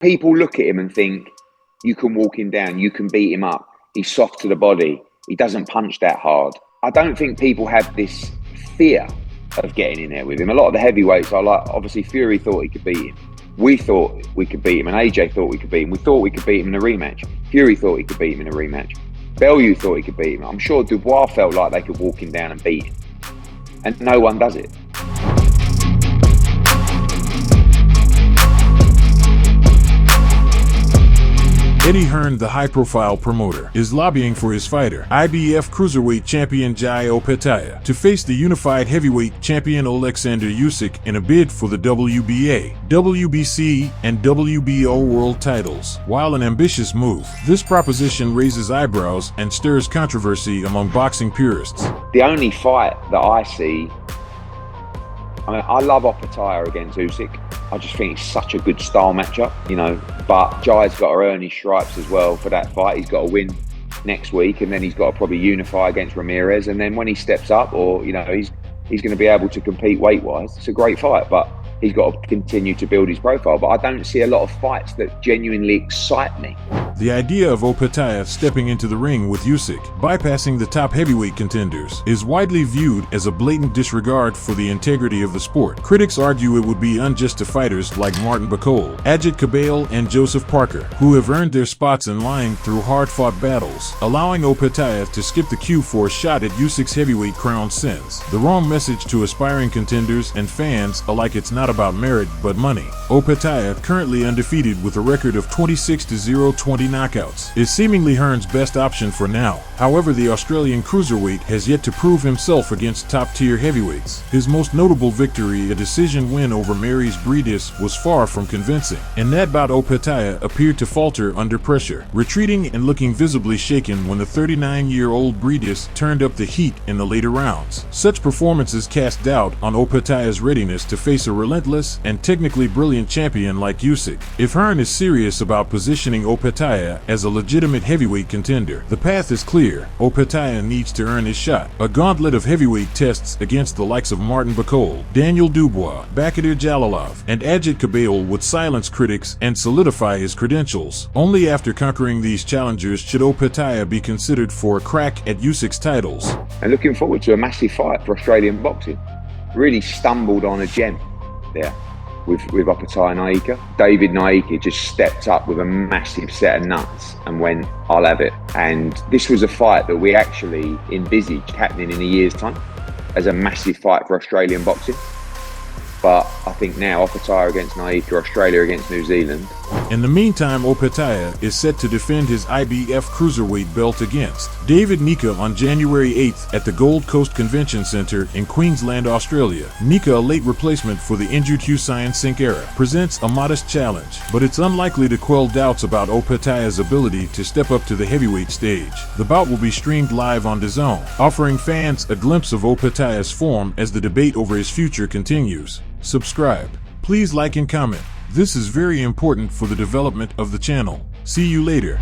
People look at him and think, you can walk him down, you can beat him up. He's soft to the body. He doesn't punch that hard. I don't think people have this fear of getting in there with him. A lot of the heavyweights are like, obviously Fury thought he could beat him. We thought we could beat him, and AJ thought we could beat him. We thought we could beat him in a rematch. Fury thought he could beat him in a rematch. Bellew thought he could beat him. I'm sure Dubois felt like they could walk him down and beat him. And no one does it. Eddie Hearn, the high-profile promoter, is lobbying for his fighter, IBF Cruiserweight champion Jai Opetaia, to face the unified heavyweight champion Oleksandr Usyk in a bid for the WBA, WBC, and WBO world titles. While an ambitious move, this proposition raises eyebrows and stirs controversy among boxing purists. The only fight that I see, I love Opetaia against Usyk. I just think it's such a good style matchup, you know, but Jai's got to earn his stripes as well for that fight. He's got to win next week, and then he's got to probably unify against Ramirez, and then when he steps up, or, you know, he's going to be able to compete weight-wise. It's a great fight, but he's got to continue to build his profile. But I don't see a lot of fights that genuinely excite me. The idea of Opetaia stepping into the ring with Usyk, bypassing the top heavyweight contenders, is widely viewed as a blatant disregard for the integrity of the sport. Critics argue it would be unjust to fighters like Martin Bakole, Ajit Cabale, and Joseph Parker, who have earned their spots in line through hard-fought battles. Allowing Opetaia to skip the queue for a shot at Usyk's heavyweight crown sends the wrong message to aspiring contenders and fans alike. It's not about merit but money. Opetaia, currently undefeated with a record of 26-0, 20 knockouts, is seemingly Hearn's best option for now. However, the Australian cruiserweight has yet to prove himself against top-tier heavyweights. His most notable victory, a decision win over Maurice Briedis, was far from convincing. In that bout, Opetaia appeared to falter under pressure, retreating and looking visibly shaken when the 39-year-old Briedis turned up the heat in the later rounds. Such performances cast doubt on Opetaia's readiness to face a relentless and technically brilliant champion like Usyk. If Hearn is serious about positioning Opetaia as a legitimate heavyweight contender, the path is clear. Opetaia needs to earn his shot. A gauntlet of heavyweight tests against the likes of Martin Bakole, Daniel Dubois, Bakole Jalilov, and Ajit Cabale would silence critics and solidify his credentials. Only after conquering these challengers should Opetaia be considered for a crack at Usyk's titles. And looking forward to a massive fight for Australian boxing. Really stumbled on a gem there with Opetaia Naika. David Naika just stepped up with a massive set of nuts and went, I'll have it. And this was a fight that we actually envisaged happening in a year's time as a massive fight for Australian boxing. But I think now Opetaia against Naika, Australia against New Zealand. In the meantime, Opetaia is set to defend his IBF Cruiserweight belt against David Nika on January 8th at the Gold Coast Convention Centre in Queensland, Australia. Nika, a late replacement for the injured Hussein Sinkera, presents a modest challenge, but it's unlikely to quell doubts about Opetaia's ability to step up to the heavyweight stage. The bout will be streamed live on DAZN, offering fans a glimpse of Opetaia's form as the debate over his future continues. Subscribe. Please like and comment. This is very important for the development of the channel. See you later.